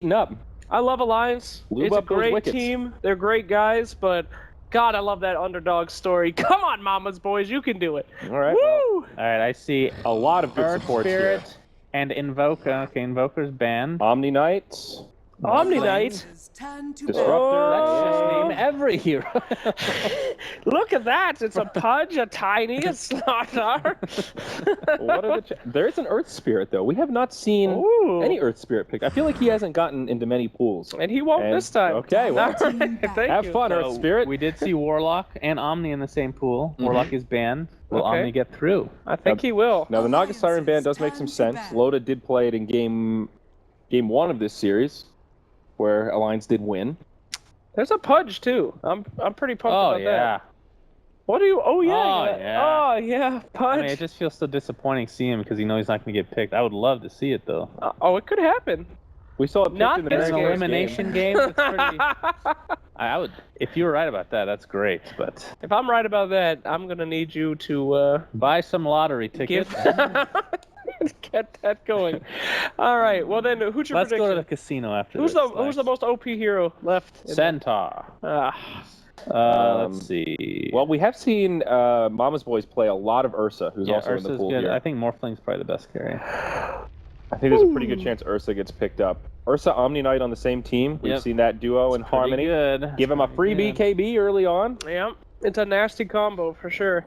heating up. I love Alliance. Lube It's a up those great wickets. team. They're great guys, but God, I love that underdog story. Come on, Mama's boys, you can do it. All right. Woo! All right, I see A lot of good Earth support Spirit here. and Invoker. Okay, Invoker's banned. Omni Knights. Omni Knight. Disruptor. Oh. Let's just name every hero. Look at that. It's a Pudge, a Tiny, a Slaughter. What are the There's an Earth Spirit, though. We have not seen Ooh. any Earth Spirit picked. I feel like he hasn't gotten into many pools. And he won't this time. Okay, well, All right, thank have you. fun, Earth So, Spirit. We did see Warlock and Omni in the same pool. Warlock is banned. Will Okay. Omni get through? I think he will. Now, the Naga Siren ban does make some sense. Loda did play it in game 1 of this series, where Alliance did win. There's a Pudge, too. I'm pretty pumped Oh, about yeah. that. What do you... Oh, yeah. Oh, yeah. Oh, yeah. Pudge. I mean, it just feels so disappointing seeing him because you know he's not going to get picked. I would love to see it, though. Oh, it could happen. We saw it picked Not in the this very An first elimination game. It's pretty... I would, if you were right about that, that's great. But If I'm right about that, I'm going to need you to... buy some lottery tickets. Get that going. All right. Well, then, who's your Let's prediction? go to the casino after Who's this. the most OP hero left? Centaur. Ah, Let's see. Well, we have seen Mama's Boys play a lot of Ursa, who's also in the Ursa's pool good. here. I think Morphling's probably the best carry. I think there's a pretty good chance Ursa gets picked up. Ursa Omni Knight on the same team. We've Yep. seen that duo in harmony. Good. Give him a free BKB early on. yeah. It's a nasty combo for sure.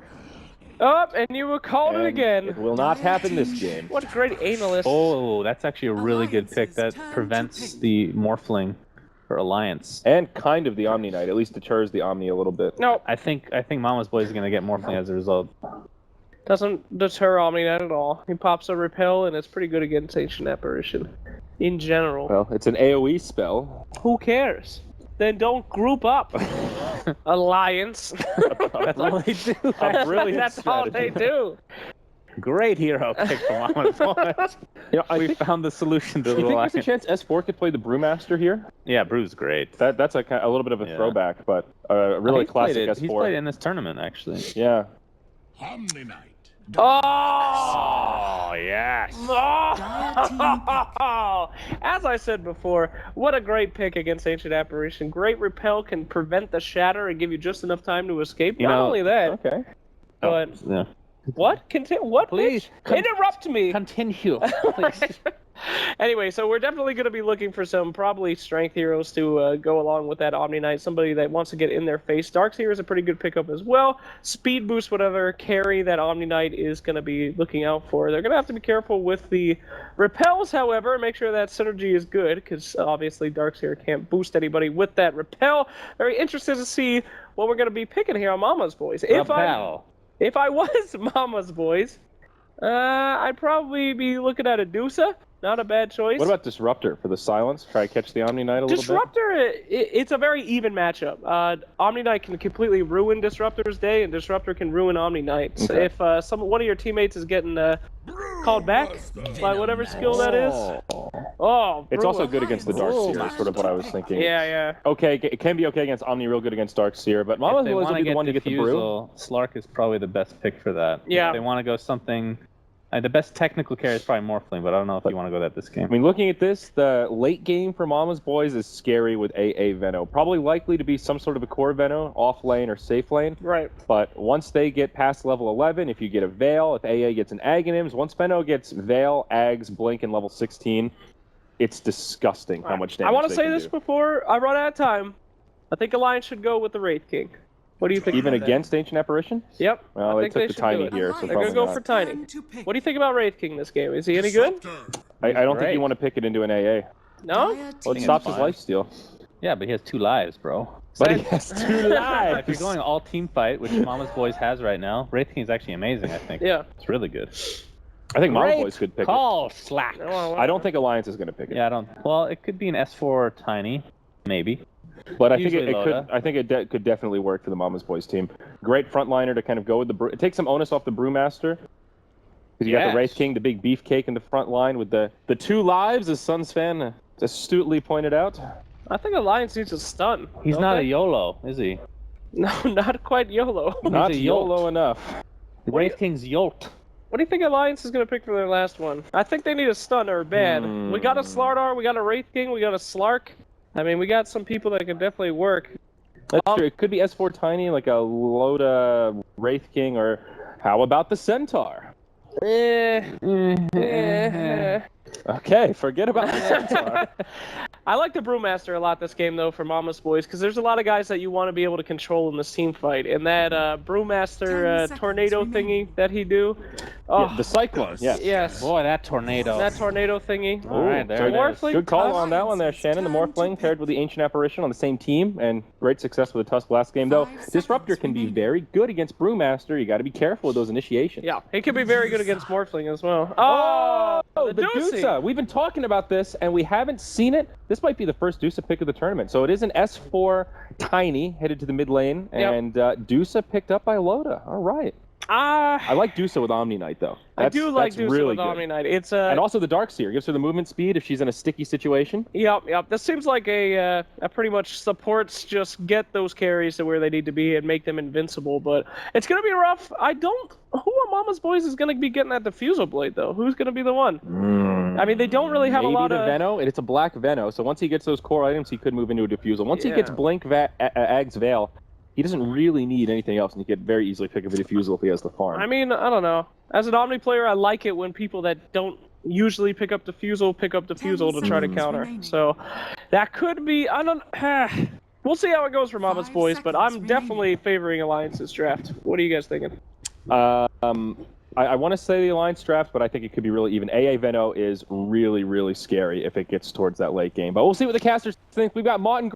Oh, and you were called it and again. It will not happen this game. What a great analyst. Oh, that's actually a really good pick. That prevents the Morphling for Alliance. And kind of the Omni Knight. At least deters the Omni a little bit. No, I think Mama's Boy is going to get Morphling as a result. doesn't deter Omni Knight at all. He pops a repel, and it's pretty good against Ancient Apparition. In general. Well, it's an AoE spell. Who cares? Then don't group up. Alliance. That's all they do. A brilliant That's all they strategy. do. Great hero pick from Mama's Boy. You know, I We think, found the solution to you the think there's a Alliance. chance S4 could play the Brewmaster here? Yeah, Brew's great. That's a little bit of a Yeah. throwback, but really He's classic played it. S4. He's played it in this tournament, actually. Yeah. Omni Knight. Oh! yes. Oh! As I said before, what a great pick against Ancient Apparition. Great repel can prevent the shatter and give you just enough time to escape. You Not know- only that, Okay. but Yeah. what? What? Please, bitch? Interrupt me. Continue, please. Anyway, so we're definitely going to be looking for some probably strength heroes to go along with that Omni Knight. Somebody that wants to get in their face. Darkseer is a pretty good pickup as well. Speed boost, whatever carry that Omni Knight is going to be looking out for. They're going to have to be careful with the repels, however. Make sure that synergy is good, because obviously Darkseer can't boost anybody with that repel. Very interested to see what we're going to be picking here on Mama's Boys. If I was Mama's Boys, I'd probably be looking at a Dusa. Not a bad choice. What about Disruptor for the silence? Try to catch the Omni Knight a little bit? Disruptor, it's a very even matchup. Omni Knight can completely ruin Disruptor's day, and Disruptor can ruin Omni Knight. Okay. If one of your teammates is getting called back by whatever skill that is, It's also good against the Darkseer, is sort of what I was thinking. Yeah. Okay, it can be okay against Omni, real good against Darkseer, but Mama's Boys will be the one to get the brew. Slark is probably the best pick for that. Yeah. If they want to go something... the best technical carry is probably Morphling, but I don't know if you want to go that this game. I mean, looking at this, the late game for Mama's Boys is scary with AA Veno. Probably likely to be some sort of a core Veno, off lane or safe lane. Right. But once they get past level 11, if you get a Veil, if AA gets an Aghanims, once Veno gets Veil, Ags, Blink, and level 16, it's disgusting how much damage I want to they say can this do. before I run out of time. I think Alliance should go with the Wraith King. What do you think? Even about that? against Ancient Apparition? Yep. Well, I they think took the should do Tiny it. here, so They're probably gonna go not. for Tiny. What do you think about Wraith King this game? Is he any good? I don't think Great. you want to pick it into an AA. No? Well, it think stops it's his fine. lifesteal. Yeah, but he has 2 lives, bro. But he has 2 If you're lives. going all team fight, which Mama's Boys has right now, Wraith King is actually amazing, I think. Yeah. It's really good. I think Mama's Boys could pick it. Call Slack. I don't think Alliance is going to pick it. Yeah, I don't... Well, it could be an S4 Tiny, maybe. But I think Usually it could. Loda. I think it could definitely work for the Mama's Boys team. Great frontliner to kind of go with the brew. It takes some onus off the Brewmaster. Because you got the Yes. Wraith King, the big beefcake in the front line with the 2 lives, as Suns fan astutely pointed out. I think Alliance needs a stun. He's don't not a they? YOLO, is he? No, not quite YOLO. Not a YOLO yolt. enough. The Wraith King's yolt. What do you think Alliance is going to pick for their last one? I think they need a stunner bad. We got a Slardar, we got a Wraith King, we got a Slark. I mean, we got some people that can definitely work. That's true. It could be S4 Tiny, like a Loda Wraith King, or how about the Centaur? Okay, forget about the Centaur. I like the Brewmaster a lot this game, though, for Mama's Boys, because there's a lot of guys that you want to be able to control in this team fight. And that Brewmaster tornado thingy that he do. Oh, Yeah, the Cyclone, yes. Yes. Boy, that tornado. That tornado thingy. All right, there it is. Morphling Good call Tusk. on that one there, Shannon. The Morphling paired with the Ancient Apparition on the same team, and great success with the Tusk last game, though. Disruptor can be very good against Brewmaster. You got to be careful with those initiations. Yeah, he could be very good against Morphling as well. Oh, the Dusa. We've been talking about this, and we haven't seen it. This might be the first Dusa pick of the tournament. So it is an S4 Tiny headed to the mid lane, and Dusa picked up by Loda. All right. I like Dusa with Omni Knight, though. I do like Dusa really with good. Omni Knight. It's And also the Darkseer gives her the movement speed if she's in a sticky situation. Yep. This seems like a pretty much supports just get those carries to where they need to be and make them invincible. But it's gonna be rough. Who on Mama's Boys is gonna be getting that Diffusal Blade though? Who's gonna be the one? I mean, they don't really have Maybe a lot the of. Veno, and it's a black Veno. So once he gets those core items, he could move into a Diffusal. Once he gets Blink, Ag's Veil, he doesn't really need anything else, and he could very easily pick up a Diffusal if he has the farm. I mean, I don't know. As an Omni player, I like it when people that don't usually pick up Diffusal to try to counter. So that could be. I don't. We'll see how it goes for Mama's Boys, but I'm definitely favoring Alliance's draft. What are you guys thinking? I want to say the Alliance draft, but I think it could be really even. AA Veno is really, really scary if it gets towards that late game. But we'll see what the casters think. We've got Mott and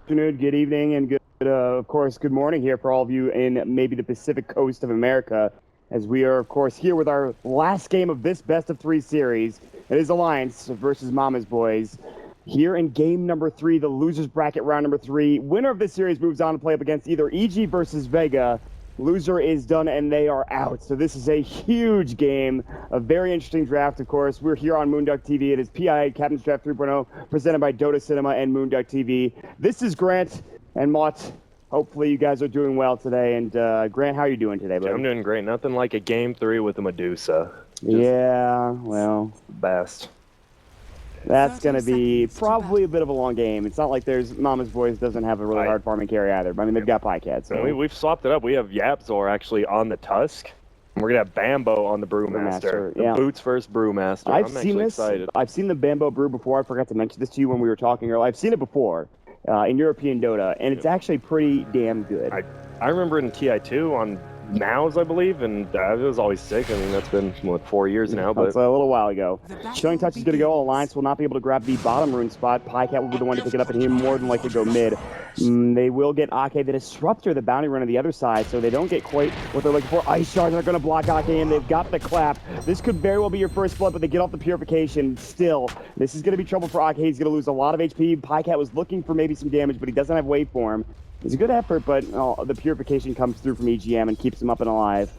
afternoon, good evening, and good, of course, good morning here for all of you in maybe the Pacific Coast of America, as we are, of course, here with our last game of this best-of-3 series. It is Alliance versus Mama's Boys. Here in game number 3, the losers bracket round number 3. Winner of this series moves on to play up against either EG versus Vega. Loser is done and they are out. So this is a huge game, a very interesting draft, of course. We're here on Moonduck TV. It is PI Captain's Draft 3.0, presented by Dota Cinema and Moonduck TV. This is Grant and Mott. Hopefully you guys are doing well today. And Grant, how are you doing today, buddy? I'm doing great. Nothing like a game 3 with a Medusa. Yeah, well, Best. that's going to be probably a bit of a long game. It's not like there's Mama's Boys doesn't have a really hard farming carry either. But I mean, they've got Pycat, so. We've swapped it up. We have Yapzor actually on the Tusk. And we're going to have Bambo on the Brewmaster. Yeah. The Boots versus Brewmaster. I've I'm seen actually this. excited. I've seen the Bambo Brew before. I forgot to mention this to you when we were talking earlier. I've seen it before in European Dota, and it's actually pretty damn good. I remember in TI2 on Nows, I believe, and it was always sick. I mean, that's been, 4 years now, but That's a little while ago. Chilling Touch is going to go. Alliance will not be able to grab the bottom rune spot. Pycat will be the one to pick it up, and he more than likely go mid. They will get Ake, the Disruptor, the bounty run on the other side, so they don't get quite what they're looking for. Ice Shards are going to block Ake, and they've got the clap. This could very well be your first blood, but they get off the Purification. Still, this is going to be trouble for Ake. He's going to lose a lot of HP. Pycat was looking for maybe some damage, but he doesn't have waveform. It's a good effort, but the Purification comes through from EGM and keeps him up and alive.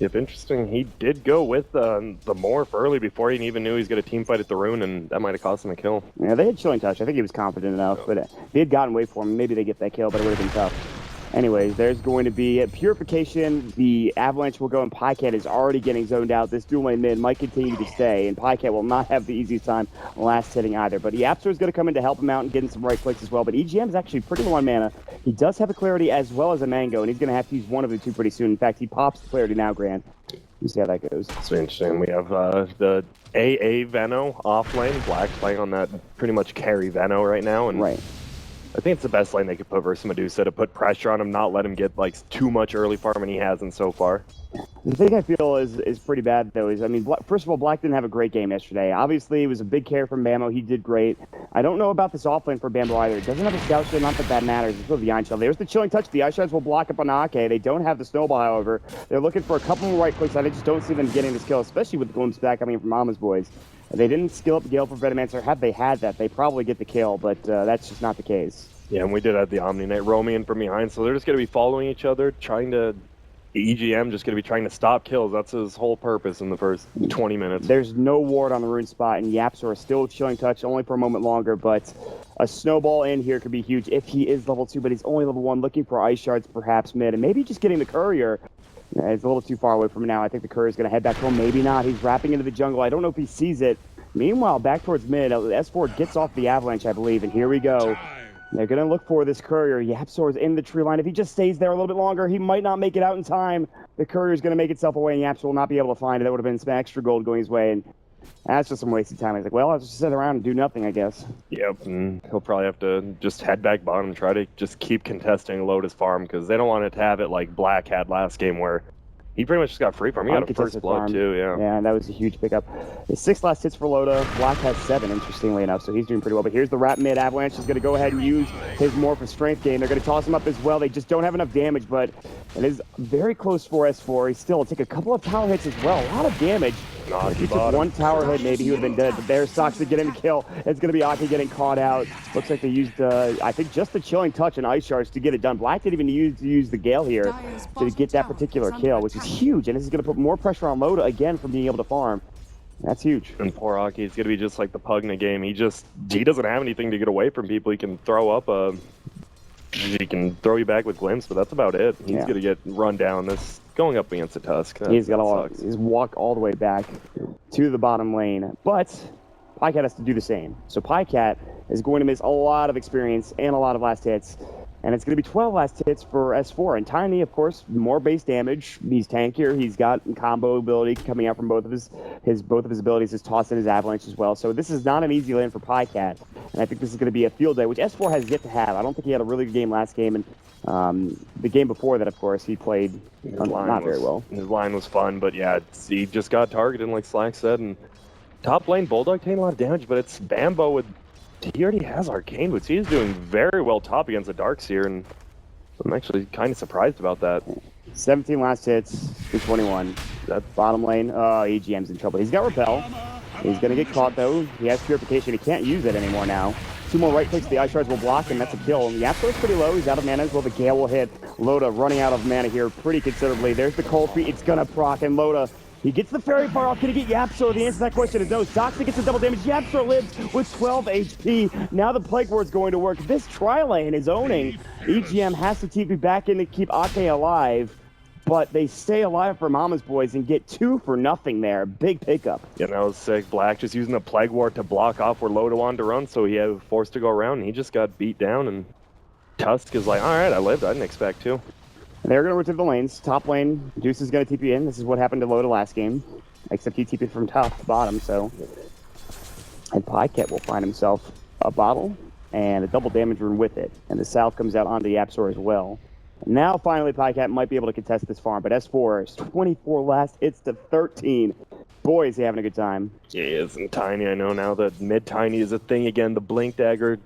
if interesting, he did go with the Morph early before he even knew he was going to team fight at the Rune, and that might have cost him a kill. Yeah, they had Chilling Touch. I think he was confident enough, but if he had gotten waveform, maybe they get that kill, but it would have been tough. Anyways, there's going to be a Purification. The Avalanche will go, and Pycat is already getting zoned out. This dual lane mid might continue to stay, and Pycat will not have the easiest time last hitting either. But Yapzor is going to come in to help him out and get in some right clicks as well. But EGM is actually pretty low on mana. He does have a Clarity as well as a Mango, and he's going to have to use one of the two pretty soon. In fact, he pops the Clarity now, Grant. We'll see how that goes. It's interesting. We have the AA Veno off lane. Black playing on that pretty much carry Veno right now. And right. I think it's the best lane they could put versus Medusa to put pressure on him, not let him get like too much early farm, and he hasn't so far. The thing I feel is pretty bad, though, is, I mean, first of all, Black didn't have a great game yesterday. Obviously, it was a big carry from Bambo. He did great. I don't know about this offlane for Bambo either. It doesn't have a Scout Shield, not that that matters. It's with the Iron Shell. There's the Chilling Touch. The Ice Shards will block up on Ake. They don't have the Snowball, however. They're looking for a couple more right clicks. I just don't see them getting this kill, especially with the Glimpse back coming in from Mama's Boys. They didn't skill up Gale for Venomancer. Had they had that, they probably get the kill, but that's just not the case. Yeah, and we did have the Omni Knight roaming in from behind, so they're just going to be following each other, trying to EGM just going to be trying to stop kills. That's his whole purpose in the first 20 minutes. There's no ward on the rune spot, and Yapsor is still chilling touch only for a moment longer, but a snowball in here could be huge if he is level 2, but he's only level 1, looking for ice shards perhaps mid, and maybe just getting the courier. Yeah, it's a little too far away from now. I think the courier's going to head back home. Maybe not. He's wrapping into the jungle. I don't know if he sees it. Meanwhile, back towards mid, S4 gets off the avalanche, I believe, and here we go. They're going to look for this courier. Yapsor's in the tree line. If he just stays there a little bit longer, he might not make it out in time. The courier's going to make itself away, and Yapsor will not be able to find it. That would have been some extra gold going his way, and that's just some wasted time. He's like, well, I'll just sit around and do nothing, I guess. Yep, and he'll probably have to just head back bottom and try to just keep contesting Lotus farm, because they don't want it to have it like Black had last game, where he pretty much just got free farm. He got a first blood farm too, yeah. Yeah, that was a huge pickup. His 6 last hits for Loda. Black has 7, interestingly enough, so he's doing pretty well. But here's the wrap mid. Avalanche is going to go ahead and use his Morph strength gain. They're going to toss him up as well. They just don't have enough damage, but it is very close for S4. He still will take a couple of tower hits as well. A lot of damage. If he took one tower hit, maybe he would have been dead. But there's Sox to get him to kill. It's going to be Aki getting caught out. Looks like they used, I think, just the chilling touch and ice shards to get it done. Black didn't even use the Gale here to get that particular kill, which is huge. And this is going to put more pressure on Loda again from being able to farm. That's huge. And poor Aki is going to be just like the pug in the game. He doesn't have anything to get away from people. He can throw up he can throw you back with glimpse, but that's about it. He's going to get run down. This going up against the Tusk. He's got to walk all the way back to the bottom lane. But Pycat has to do the same. So Pycat is going to miss a lot of experience and a lot of last hits. And it's going to be 12 last hits for S4. And Tiny, of course, more base damage. He's tankier. He's got combo ability coming out from both of his abilities, his toss and his avalanche as well. So this is not an easy lane for Pycat. And I think this is going to be a field day, which S4 has yet to have. I don't think he had a really good game last game. And the game before that, of course, he played not very well. His line was fun, but yeah, he just got targeted, like Slack said. And top lane, Bulldog taking a lot of damage, but it's Bambo with... He already has Arcane Boots. He's doing very well top against the Darkseer, and I'm actually kind of surprised about that. 17 last hits, 221. That bottom lane, EGM's in trouble. He's got Repel. He's going to get caught, though. He has Purification. He can't use it anymore now. 2 more right clicks, the Ice Shards will block, and that's a kill. Yapsor's pretty low. He's out of mana as well. The Gale will hit. Loda running out of mana here pretty considerably. There's the Cold Feet. It's going to proc, and Loda... He gets the fairy fire off. Can he get Yapsor? The answer to that question is no. Soxa gets the double damage. Yapsor lives with 12 HP. Now the Plague Ward's going to work. This tri-lane is owning. EGM has to TP back in to keep Ake alive, but they stay alive for Mama's Boys and get 2 for nothing there. Big pickup. Yeah, that was sick. Black just using the Plague Ward to block off where Loda wanted to run, so he had forced to go around, and he just got beat down, and Tusk is like, all right, I lived. I didn't expect to. They're going to rotate the lanes. Top lane, Juice is going to TP in. This is what happened to Loda last game, except he TP'd from top to bottom, so... And Pycat will find himself a bottle and a double damage rune with it. And the South comes out onto Yapsor as well. Now, finally, Pycat might be able to contest this farm, but S4 is 24 last hits to 13. Boy, is he having a good time. Yeah, he is. And Tiny, I know now that mid-Tiny is a thing again. The Blink Dagger,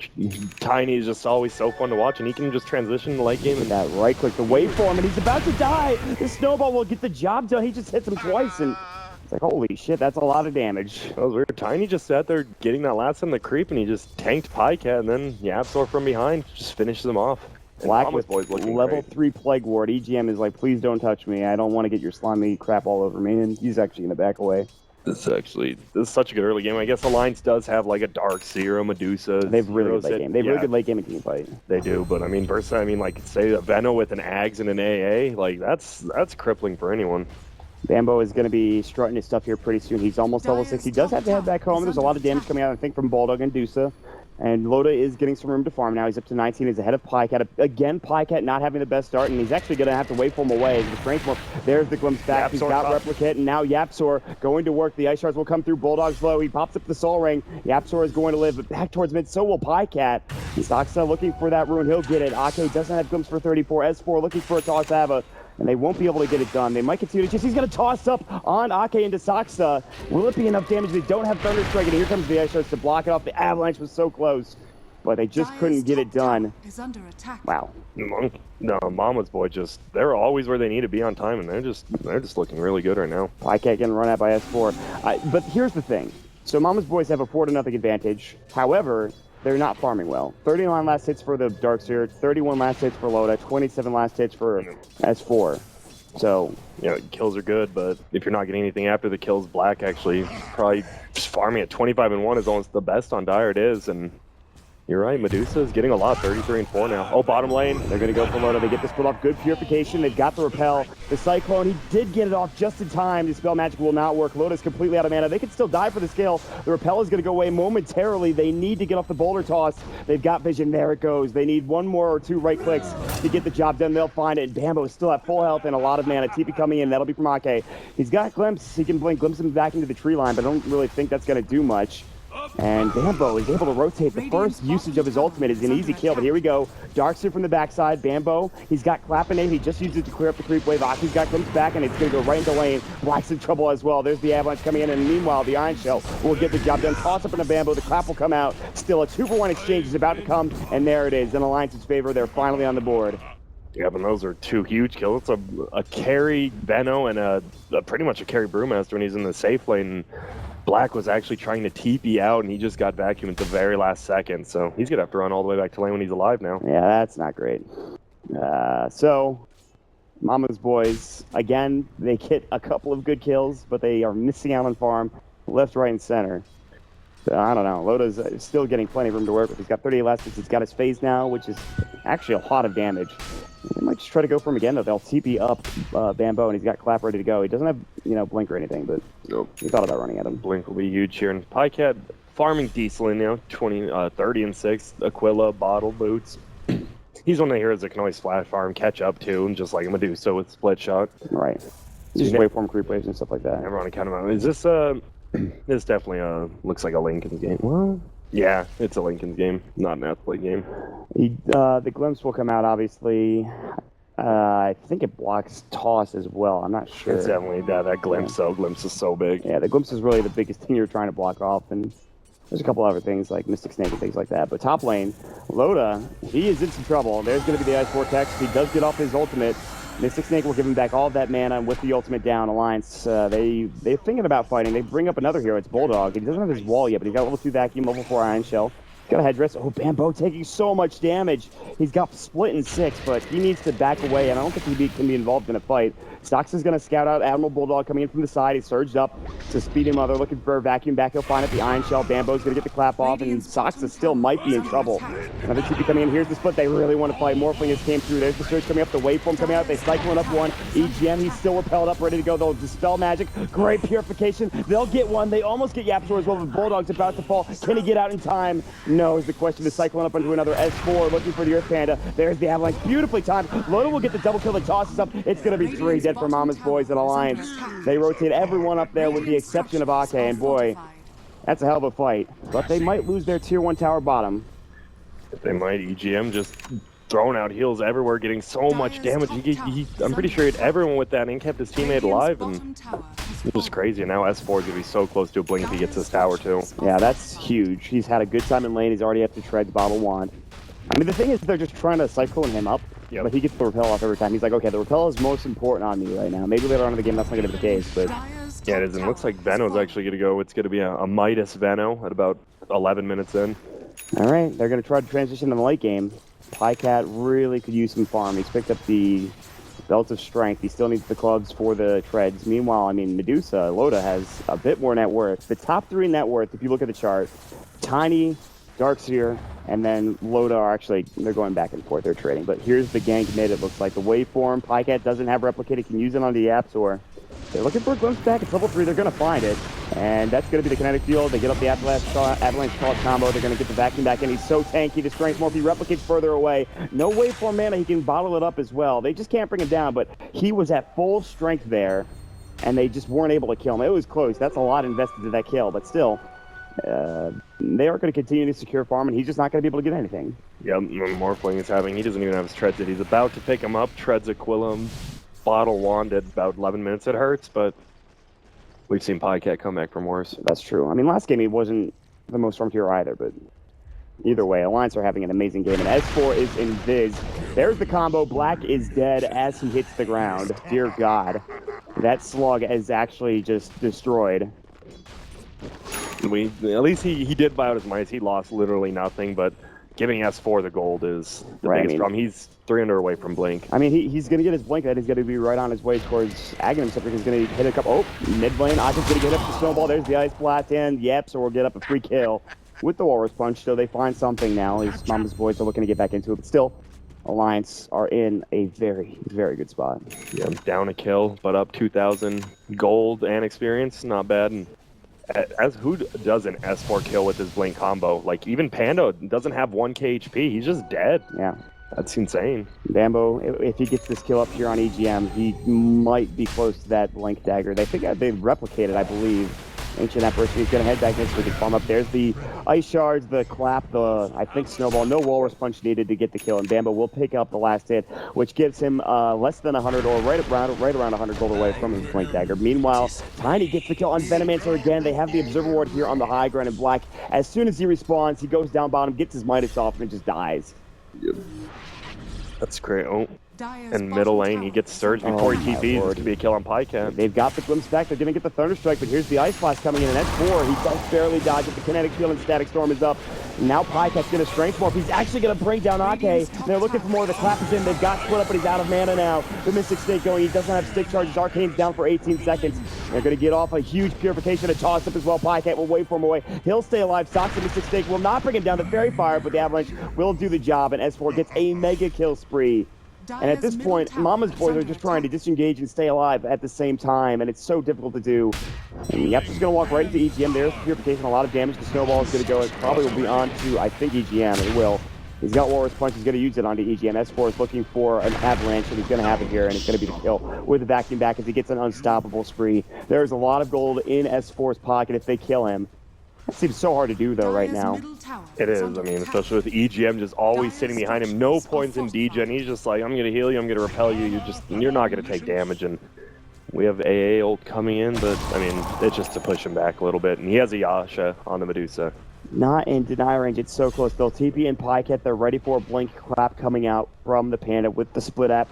Tiny is just always so fun to watch, and he can just transition to late game. And that right click, the waveform, and he's about to die. The snowball will get the job done. He just hits him twice, and it's like, holy shit, that's a lot of damage. That was weird. Tiny just sat there getting that last in the creep, and he just tanked Pycat, and then Yapsor from behind just finishes him off. Black with level 3 Plague Ward. EGM is like, please don't touch me. I don't want to get your slimy crap all over me. And he's actually going to back away. This is such a good early game. I guess Alliance does have like a Darkseer, a Medusa. They have really good late game. They have really good late game and team fight. They do, but I mean, versus, like, say a Veno with an Ags and an AA, like, that's crippling for anyone. Bambo is going to be strutting his stuff here pretty soon. He's almost level 6. He does have to head back home. There's a lot of damage coming out, I think, from Bulldog and Dusa. And Loda is getting some room to farm now. He's up to 19. He's ahead of Pycat. Again, Pycat not having the best start, and he's actually going to have to wait for him away. The strength more. There's the glimpse back. He's got Replicate, and now Yapsor going to work. The Ice Shards will come through. Bulldog's low. He pops up the Soul Ring. Yapsor is going to live, but back towards mid, so will Pycat. Soxa looking for that rune. He'll get it. Ake doesn't have glimpse for 34. S4 looking for a toss Ava. And they won't be able to get it done. They might continue to chase. He's going to toss up on Ake into Soxa. Will it be enough damage? They don't have Thunderstrike, and here comes the Ice Shards to block it off. The Avalanche was so close, but they just couldn't get it done. Wow. No, Mama's Boy they're always where they need to be on time, and they're just looking really good right now. Pycat getting run out by S4. But here's the thing. So Mama's Boys have a 4-0 advantage. However, they're not farming well. 39 last hits for the Darkseer, 31 last hits for Loda, 27 last hits for S4. So, you know, kills are good, but if you're not getting anything after the kills, Black actually probably just farming at 25-1 is almost the best on Dire it is, and you're right, Medusa is getting a lot, 33-4 now. Oh, bottom lane. they're going to go for Loda. They get the split off. Good purification. They've got the repel. The Cyclone, he did get it off just in time. The spell magic will not work. Loda's completely out of mana. They could still die for this kill. The repel is going to go away momentarily. They need to get off the boulder toss. They've got vision. There it goes. They need one more or two right clicks to get the job done. They'll find it. And Bambo is still at full health and a lot of mana. TP coming in. That'll be from Ake. He's got Glimpse. He can glimpse him back into the tree line, but I don't really think that's going to do much. And Bambo is able to rotate. The first usage of his ultimate is an easy kill, but here we go. Darkseer from the backside. Bambo, he's got Clapinate. He just used it to clear up the creep wave. Aki's got Glimpse back, and it's going to go right into lane. Black's in trouble as well. There's the Avalanche coming in, and meanwhile, the Iron Shell will get the job done. Toss up into Bambo. The Clap will come out. Still, a 2-for-1 exchange is about to come, and there it is. In Alliance's favor, they're finally on the board. Yeah, but those are two huge kills. It's a carry Veno and a pretty much a carry Brewmaster when he's in the safe lane. Black was actually trying to TP out, and he just got vacuumed at the very last second. So he's going to have to run all the way back to lane when he's alive now. Yeah, that's not great. So, Mama's boys, again, they get a couple of good kills, but they are missing out on farm left, right, and center. So, I don't know. Loda's still getting plenty of room to work with. He's got 30 elastics. He's got his phase now, which is actually a lot of damage. They might just try to go for him again, though. They'll TP up Bambo, and he's got Clap ready to go. He doesn't have, Blink or anything, but he thought about running at him. Blink will be huge here. And Pycat farming decently now, 30-6. Aquila, Bottle, Boots. He's one of the heroes that can always flash farm, catch up to, and just like Medusa with split shot. Right. Just waveform creep waves and stuff like that. Everyone kind of is this this definitely looks like a Lincoln's game. Well, yeah, it's a Lincoln's game, not an athlete game. The Glimpse will come out, obviously. I think it blocks toss as well. I'm not sure. It's definitely that Glimpse. So Glimpse is so big. Yeah, the Glimpse is really the biggest thing you're trying to block off, and there's a couple other things like Mystic Snake and things like that. But top lane, Loda, he is in some trouble. There's going to be the Ice Vortex. He does get off his ultimate. Mystic Snake will give him back all of that mana with the ultimate down. Alliance, they're thinking about fighting. They bring up another hero. It's Bulldog. He doesn't have his wall yet, but he's got level 2 vacuum, level 4 Iron Shell. He's got a headdress. Oh, Bambo taking so much damage. He's got split in 6, but he needs to back away, and I don't think he can be involved in a fight. Stocks is going to scout out Admiral Bulldog coming in from the side. He's surged up to speed him up. They're looking for a vacuum back. He'll find it. The Iron Shell. Bambo's going to get the clap off, and Soxa still might be in trouble. Another TP coming in. Here's the split. They really want to fight. Morphling has came through. There's the surge coming up. The waveform coming out. They cycling up one. EGM, he's still repelled up, ready to go. They'll dispel magic. Great purification. They'll get one. They almost get Yapzor as well. The Bulldog's about to fall. Can he get out in time? No is the question. The cycling up into another S4, looking for the Earth Panda. There's the Avalanche. Beautifully timed. Loda will get the double kill that tosses up. It's going to be 3 dead for Mama's boys at Alliance. They rotate everyone up there with the exception of Ake, and boy, that's a hell of a fight. But they might lose their tier 1 tower bottom. They might. EGM just throwing out heals everywhere, getting so much damage. I'm pretty sure he had everyone with that and kept his teammate alive, and it was crazy. And now S4 is going to be so close to a blink if he gets his tower too. Yeah, that's huge. He's had a good time in lane. He's already up to Tread's Bottle Wand. I mean, the thing is, they're just trying to cyclone him up, but he gets the repel off every time. He's like, okay, the repel is most important on me right now. Maybe later on in the game that's not going to be the case, but... Yeah, it is. And it looks like Veno's actually going to go. It's going to be a Midas Veno at about 11 minutes in. All right, they're going to try to transition to the late game. Pycat really could use some farm. He's picked up the Belt of Strength. He still needs the clubs for the treads. Meanwhile, I mean, Medusa, Loda has a bit more net worth. The top 3 net worth, if you look at the chart, Tiny, Darkseer, and then Loda are actually, they're going back and forth, they're trading. But here's the gank mid, it looks like. The waveform, Pycat doesn't have replicate, he can use it on the Yapzor. They're looking for a glimpse back, it's level 3, they're going to find it. And that's going to be the kinetic field, they get up the Avalanche Call combo, they're going to get the vacuum back in. He's so tanky, the strength morph, he replicates further away. No waveform mana, he can bottle it up as well. They just can't bring him down, but he was at full strength there, and they just weren't able to kill him. It was close, that's a lot invested to that kill, but still. They are going to continue to secure farm, and he's just not going to be able to get anything. Yeah, Morphling is having, he doesn't even have his treads yet. He's about to pick him up, treads Aquilum, Bottle Wand at about 11 minutes. It hurts, but we've seen Pycat come back from worse. That's true. I mean, last game he wasn't the most farm tier either, but either way, Alliance are having an amazing game, and S4 is in Viz. There's the combo. Black is dead as he hits the ground. Dear God. That slug is actually just destroyed. At least he did buy out his mice. He lost literally nothing, but giving S4 the gold is the Right, I biggest mean- problem. He's 300 away from Blink. I mean, he's going to get his blink, and he's going to be right on his way towards Aghanim. Except he's going to hit a couple. Oh, mid lane. Aka's going to get up the snowball. There's the ice blast in. Yep, so we'll get up a free kill with the Walrus Punch. So they find something now. His Mama's boys are looking to get back into it, but still, Alliance are in a very, very good spot. Yeah, down a kill, but up 2,000 gold and experience. Not bad. And as who does an S4 kill with his Blink combo? Like, even Pando doesn't have 1k HP. He's just dead. Yeah. That's insane. Bambo, if he gets this kill up here on EGM, he might be close to that Blink dagger. They think they've replicated, I believe. Ancient Apparition, he's going to head back in so we can farm up. There's the Ice Shards, the Clap, I think Snowball. No Walrus Punch needed to get the kill, and Bambo will pick up the last hit, which gives him less than 100, or right around 100 gold away from his Blink Dagger. Meanwhile, Tiny gets the kill on Venomancer again. They have the Observer Ward here on the high ground in black. As soon as he respawns, he goes down bottom, gets his Midas off, and just dies. Yep. That's great. Oh, and middle lane, he gets surged before he TPs. This could be a kill on Pycat. They've got the Glimpse back. They're going to get the Thunderstrike, but here's the Ice Blast coming in, and that's 4. He does barely dodge it. The Kinetic Shield and Static Storm is up. Now Pycat's going to Strength Morph. He's actually going to bring down Ake. They're looking for more. The Clap is in. They've got split up, but he's out of mana now. The Mystic Snake going. He doesn't have stick charges. Arcane's down for 18 seconds. They're going to get off a huge Purification, a toss up as well. Pycat will wait for him away. He'll stay alive. Stocks the Mystic Snake. Will not bring him down. The Fairy Fire, but the Avalanche will do the job, and S4 gets a mega kill spree. And at this point, Mama's boys are just trying to disengage and stay alive at the same time, and it's so difficult to do. And Yep's just going to walk right into EGM. There's Purification, a lot of damage. The Snowball is going to go. It probably will be on to, I think, EGM. It will. He's got Walrus Punch. He's going to use it onto EGM. S4 is looking for an Avalanche, and he's going to have it here, and it's going to be the kill with the Vacuum back as he gets an unstoppable spree. There's a lot of gold in S4's pocket if they kill him. That seems so hard to do, though, right now. It is. I mean, especially with EGM just always sitting behind him. No points in degen. He's just like, I'm going to heal you. I'm going to repel you. You're not going to take damage. And we have AA ult coming in, but, I mean, it's just to push him back a little bit. And he has a Yasha on the Medusa. Not in deny range. It's so close. They'll TP and Pycat. They're ready for a Blink Clap coming out from the Panda with the split app.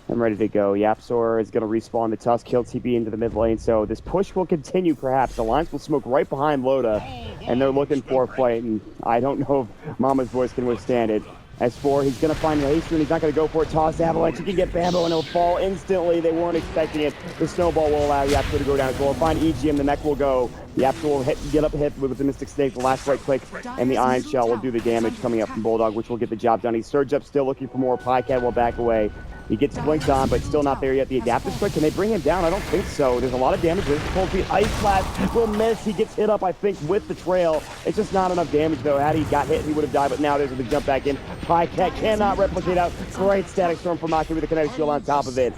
And ready to go. Yapzor is going to respawn the Tusk, kill TP into the mid lane, so this push will continue perhaps. Alliance will smoke right behind Loda, and they're looking for a fight, and I don't know if Mama's voice can withstand it. S4, he's going to find the haste rune, he's not going to go for it. Toss Avalanche, he can get Bambo, and he'll fall instantly. They weren't expecting it. The Snowball will allow Yapzor to go down as well. Find EGM, the mech will go. Yapzor will get up hit with the Mystic Snake, the last right click, and the Iron Shell will do the damage coming up from Bulldog, which will get the job done. He surged up, still looking for more. Pycat will back away. He gets blinked on, but still not there yet. The adaptive strike, can they bring him down? I don't think so. There's a lot of damage. There's the cold feet. Ice Blast will miss. He gets hit up, I think, with the trail. It's just not enough damage, though. Had he got hit, he would have died, but now there's the jump back in. Pycat cannot replicate out. Great Static Storm from Maki with the Kinetic Shield on top of it.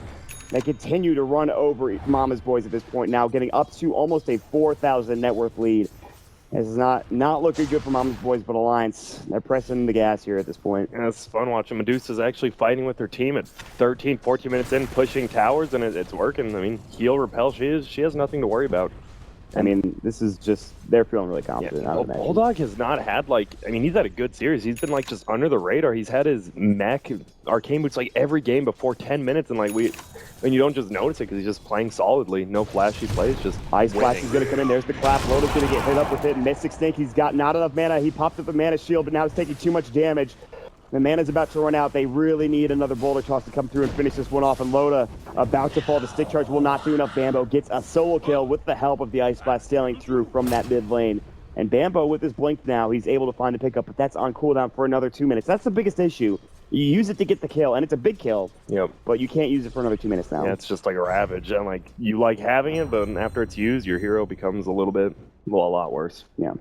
They continue to run over Mama's boys at this point now, getting up to almost a 4,000 net worth lead. This is not looking good for Mama's boys, but Alliance, they're pressing the gas here at this point. Yeah, it's fun watching. Medusa's actually fighting with her team at 13, 14 minutes in, pushing towers, and it's working. I mean, heal, repel, she has nothing to worry about. I mean, this is just, they're feeling really confident. Yeah, Bulldog has not had, he's had a good series. He's been, just under the radar. He's had his mech, Arcane Boots, every game before 10 minutes, and, and you don't just notice it because he's just playing solidly. No flashy plays, just Ice winning. Blast is going to come in. There's the Clap. Loda's going to get hit up with it. Mystic Snake, he's got not enough mana. He popped up the mana shield, but now he's taking too much damage. The mana's about to run out. They really need another Boulder Toss to come through and finish this one off. And Loda about to fall. The stick charge will not do enough. Bambo gets a solo kill with the help of the Ice Blast sailing through from that mid lane. And Bambo, with his blink now, he's able to find the pickup, but that's on cooldown for another 2 minutes. That's the biggest issue. You use it to get the kill, and it's a big kill. Yep. But you can't use it for another 2 minutes now. Yeah, it's just like a Ravage. And you like having it, but after it's used, your hero becomes a lot worse. Yeah.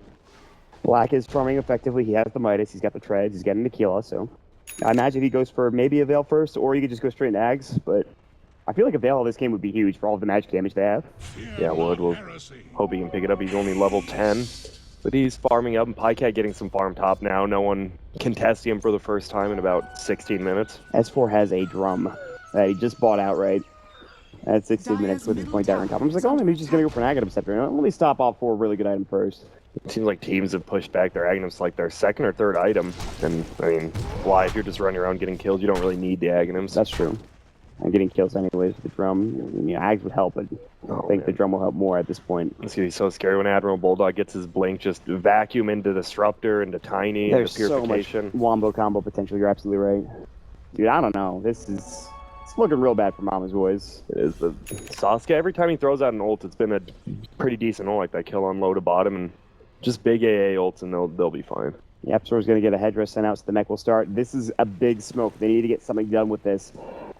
Black is farming effectively. He has the Midas. He's got the treads. He's getting the Tequila, so I imagine he goes for maybe a Veil first, or you could just go straight into Ags, but I feel like a Veil of this game would be huge for all of the magic damage they have. Yeah, Wood will hope he can pick it up. He's only level 10, but he's farming up, and Pycat getting some farm top now. No one contesting him for the first time in about 16 minutes. S4 has a drum that he just bought outright at 16 minutes with his point dagger on top. I'm just like, oh, maybe he's just going to go for an Aghanim Scepter. Let me stop off for a really good item first. It seems like teams have pushed back their Aghanims to their second or third item. And, I mean, why? If you're just running around getting killed, you don't really need the Aghanims. That's true. and getting kills anyways with the drum. I mean, Ags would help, but I think the drum will help more at this point. It's going to be so scary when Admiral Bulldog gets his blink, just vacuum into Disruptor, into Tiny, There's into so much Purification. wombo combo potential. You're absolutely right. Dude, I don't know. It's looking real bad for Mama's boys. It is. The Sasuke, every time he throws out an ult, it's been a pretty decent ult, like that kill on low to bottom, and just big AA ults, and they'll be fine. Yep, Sor's going to get a headdress sent out, so the mech will start. This is a big smoke. They need to get something done with this.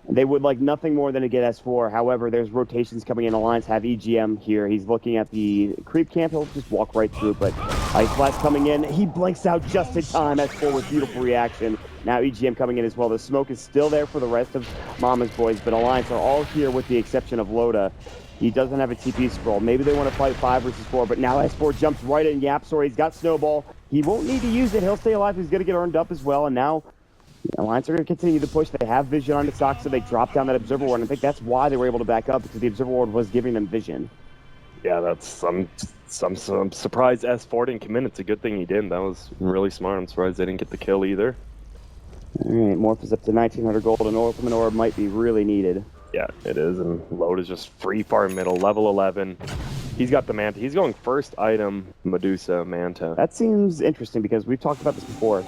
They would like nothing more than to get S4. However, there's rotations coming in. Alliance have EGM here. He's looking at the creep camp. He'll just walk right through, but Ice Blast coming in. He blinks out just in time. S4 with beautiful reaction. Now EGM coming in as well. The smoke is still there for the rest of Mama's boys, but Alliance are all here with the exception of Loda. He doesn't have a TP scroll. Maybe they want to fight 5 versus 4, but now S4 jumps right in. YapzOr, he's got Snowball. He won't need to use it. He'll stay alive. He's going to get earned up as well, and now Alliance are going to continue to push. They have vision on the stock, so they drop down that Observer Ward, and I think that's why they were able to back up, because the Observer Ward was giving them vision. Yeah, that's some surprised S4 didn't commit. It's a good thing he didn't. That was really smart. I'm surprised they didn't get the kill either. All right, Morph is up to 1,900 gold, and Orphan Orb might be really needed. Yeah, it is, and Load is just free farm middle, level 11. He's got the Manta. He's going first item, Medusa Manta. That seems interesting because we've talked about this before.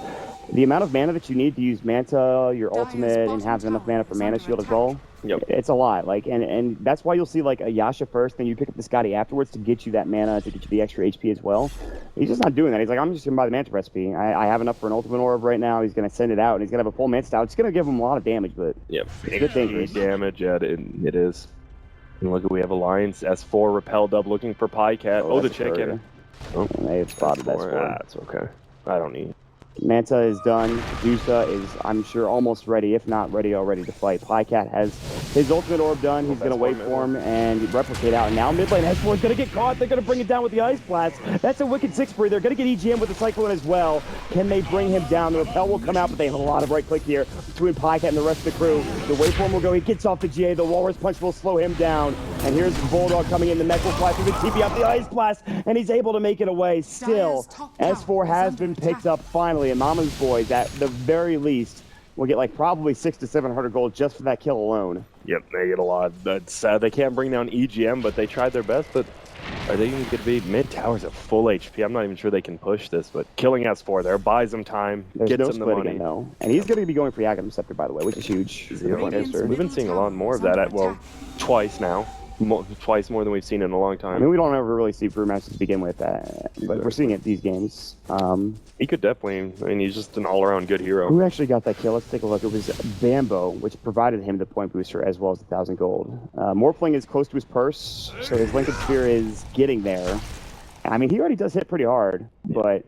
The amount of mana that you need to use Manta, your ultimate, and have enough mana for Mana Shield as well, it's a lot. Like, and that's why you'll see like a Yasha first, then you pick up the Scotty afterwards to get you that mana, to get you the extra HP as well. He's just not doing that. He's like, I'm just going to buy the Manta recipe. I have enough for an ultimate orb right now. He's going to send it out, and he's going to have a full Manta style. It's going to give him a lot of damage, but it's dangerous. Damage, yeah, it is. And look, we have Alliance, S4, repelled up, looking for Pycat. The chicken. Oh, they've spotted S4. That's okay. I don't need. Manta is done. Medusa is, I'm sure, almost ready, if not ready already to fight. Pycat has his ultimate orb done. He's going to wait for him and replicate out. And now mid lane, S4 is going to get caught. They're going to bring it down with the Ice Blast. That's a wicked 6-free. They're going to get EGM with the Cyclone as well. Can they bring him down? The repel will come out, but they have a lot of right click here between Pycat and the rest of the crew. The waveform will go. He gets off the GA. The Walrus Punch will slow him down. And here's Bulldog coming in. The mech will fly through the TP out the Ice Blast, and he's able to make it away. Still, S4 has been picked up finally, and Mama's boys, at the very least, will get like probably 600 to 700 gold just for that kill alone. Yep, they get a lot. That's sad. They can't bring down EGM, but they tried their best. But are they even going to be mid towers at full HP? I'm not even sure they can push this, but killing S4 there buys them time, gets them the money. Again, and he's going to be going for Yakum Scepter, by the way, which is huge. We've been seeing a lot more of that, twice now. Twice more than we've seen in a long time. I mean, we don't ever really see Brewmaster to begin with, but we're seeing it these games. He could definitely, I mean, he's just an all-around good hero. Who actually got that kill? Let's take a look. It was Bambo, which provided him the point booster as well as the 1,000 gold. Morphling is close to his purse, so his Lincoln Sphere is getting there. I mean, he already does hit pretty hard, but...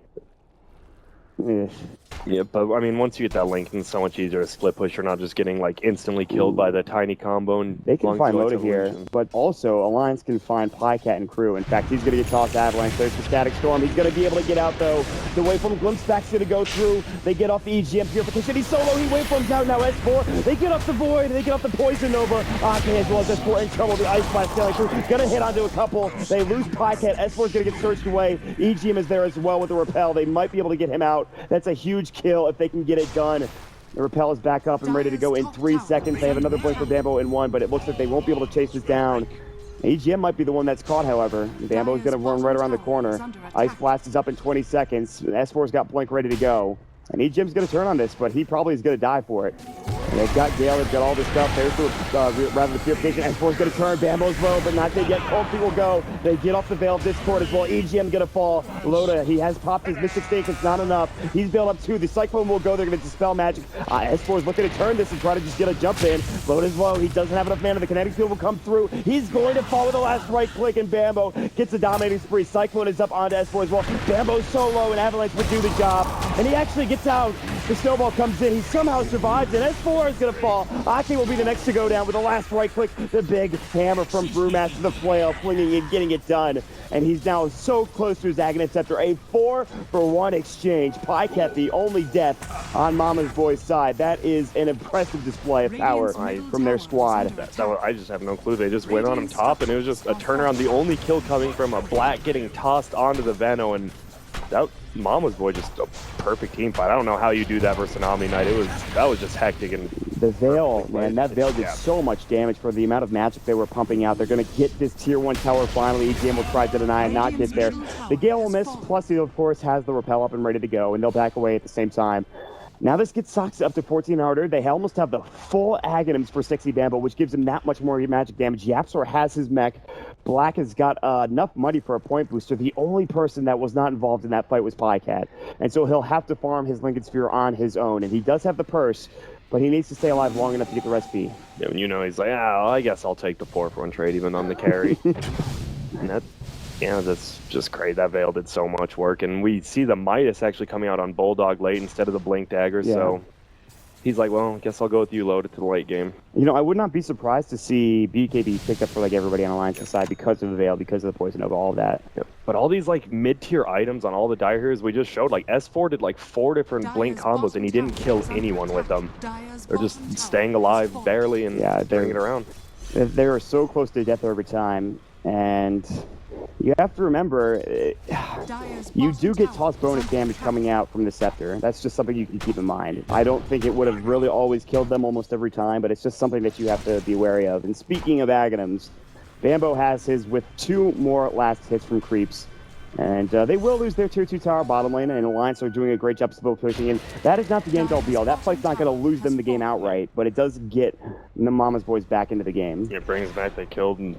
Yeah, but I mean, once you get that link, it's so much easier to split push. You're not just getting like instantly killed by the tiny combo. And they can find Loda here, but also Alliance can find Pycat and crew. In fact, he's going to get tossed Avalanche. There's the Static Storm. He's going to be able to get out though. The waveform glimpse back's going to go through. They get off the EGM Purification. He's solo. He waveforms out now. S4. They get off the Void. They get off the Poison Nova. Ake as well as S4 in trouble. The Ice Blast sailing through. Going to hit onto a couple. They lose Pycat. S4 is going to get searched away. EGM is there as well with the repel. They might be able to get him out. That's a huge kill if they can get it done. The repel is back up and ready to go in 3 seconds. They have another blink for Bambo in 1, but it looks like they won't be able to chase this down. EGM might be the one that's caught, however. Bambo is going to run right around the corner. Ice Blast is up in 20 seconds. S4's got blink ready to go. And EGM's going to turn on this, but he probably is going to die for it. And they've got Gale, they've got all this stuff. There's the Purification. S4's going to turn. Bambo's low, but not dead yet. Cold Feet will go. They get off the Veil of Discord as well. EGM going to fall. Loda, he has popped his Mystic Stake. It's not enough. He's built up 2. The Cyclone will go. They're going to Dispel Magic. S4 is looking to turn this and try to just get a jump in. Loda's low. He doesn't have enough mana. The Kinetic Field will come through. He's going to fall with the last right click, and Bambo gets a dominating spree. Cyclone is up onto S4 as well. Bambo's so low, and Avalanche would do the job. And he actually gets out. The Snowball comes in. He somehow survives, and S4 is going to fall. Ake will be the next to go down with the last right click. The big hammer from Brewmaster, the flail, flinging it, getting it done. And he's now so close to his Aghanim Scepter. A 4-for-1 exchange. Pycat, the only death on Mama's boy's side. That is an impressive display of power from their squad. I just have no clue. They just went on him top, and it was just a turnaround. The only kill coming from a Black getting tossed onto the Veno, and that Mama's boy just a perfect team fight. I don't know how you do that versus an Omni Knight. That was just hectic, and The Veil, man, that Veil did so much damage for the amount of magic they were pumping out. They're going to get this tier 1 tower finally. EGM will try to deny and not get there. The Gale will miss, plus he, of course, has the repel up and ready to go, and they'll back away at the same time. Now this gets Sox up to 14 harder. They almost have the full Aghanims for Sexy Bambo, which gives him that much more magic damage. Yapzor has his mech. Black has got enough money for a point booster. The only person that was not involved in that fight was Pycat. And so he'll have to farm his Lincoln Sphere on his own. And he does have the purse, but he needs to stay alive long enough to get the recipe. Yeah, and you know, he's like, I guess I'll take the 4-for-1 trade even on the carry. And that, yeah, that's just crazy. That Veil did so much work. And we see the Midas actually coming out on Bulldog late instead of the Blink Dagger. Yeah. So he's like, well, I guess I'll go with you, loaded to the late game. You know, I would not be surprised to see BKB picked up for like everybody on Alliance's side because of the Veil, because of the Poison Nova, all of that. Yep. But all these like mid-tier items on all the Dire Heroes we just showed, like S4 did like 4 different Blink combos and he didn't kill anyone with them. They're just staying alive barely and turning it around. They are so close to death every time, and you have to remember, you do get toss bonus damage coming out from the Scepter. That's just something you can keep in mind. I don't think it would have really always killed them almost every time, but it's just something that you have to be wary of. And speaking of Aghanims, Bambo has his with 2 more last hits from creeps. And they will lose their tier 2 tower bottom lane, and Alliance are doing a great job still pushing in. That is not the end all be all. That fight's not going to lose them the game outright, but it does get the Mama's Boys back into the game. It brings back, they killed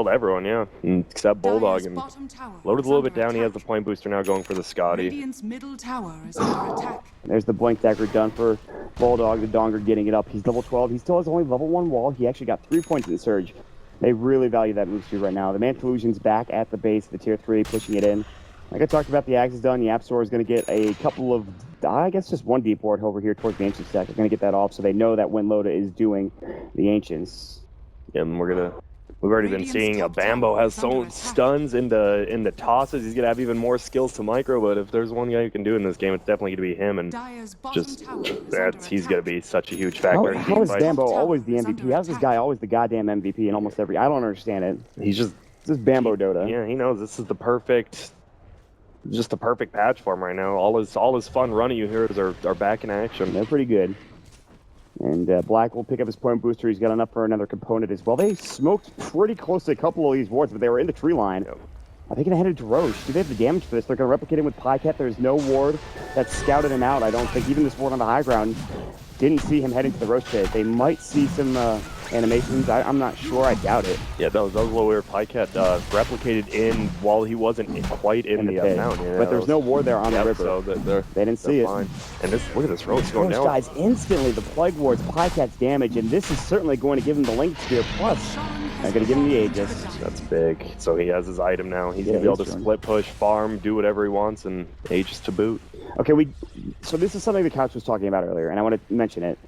everyone, yeah, except Bulldog, and loaded a little bit down. He has the point booster now going for the Scotty. There's the Blink Dagger done for Bulldog, the Donger getting it up. He's level 12. He still has only level 1 wall. He actually got 3 points in the Surge. They really value that move speed right now. The Mantilusion's back at the base of the tier 3, pushing it in. Like I talked about, the Axe is done. The Yapzor is going to get a couple of, I guess just one deep ward over here towards the Ancient stack. They're going to get that off, so they know that when Loda is doing the Ancients. Yeah, and we've already been seeing Bambo has so stuns in the tosses. He's gonna have even more skills to micro, but if there's one guy who can do it in this game, it's definitely gonna be him. And he's gonna be such a huge factor. How is Bambo always the MVP? How's this guy always the goddamn MVP in almost every? I don't understand it. He's just this is Bambo Dota. Yeah, he knows this is the perfect patch for him right now. All his fun running heroes are back in action. They're pretty good. And Black will pick up his point booster. He's got enough for another component as well. They smoked pretty close to a couple of these wards, but they were in the tree line. Yep. Are they going to head into Roche? Do they have the damage for this? They're going to replicate him with Pycat. There's no ward that scouted him out. I don't think even this ward on the high ground didn't see him heading to the Roche pit. They might see some animations. I'm not sure. I doubt it. Yeah, that was a little weird. Pycat replicated in while he wasn't quite in the mountain. Yeah, but there's no ward there on the river. So they didn't see it. Fine. And look at this Roche going down. Guys, instantly the Plague Ward's Pycat's damage, and this is certainly going to give him the Link Spear. Plus, they're going to give him the Aegis. That's big. So he has his item now. He's going to be able to split push, farm, do whatever he wants, and Aegis to boot. Okay, so this is something the Couch was talking about earlier, and I want to mention it.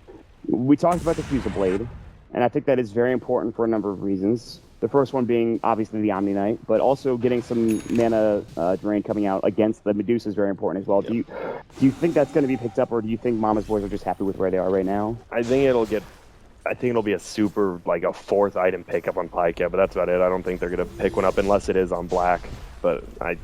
We talked about the Fusel Blade, and I think that is very important for a number of reasons. The first one being, obviously, the Omni Knight, but also getting some mana drain coming out against the Medusa is very important as well. Yep. Do you think that's going to be picked up, or do you think Mama's Boys are just happy with where they are right now? I think it'll be a super, like a 4th item pickup on Pycat, but that's about it. I don't think they're going to pick one up unless it is on Black, but I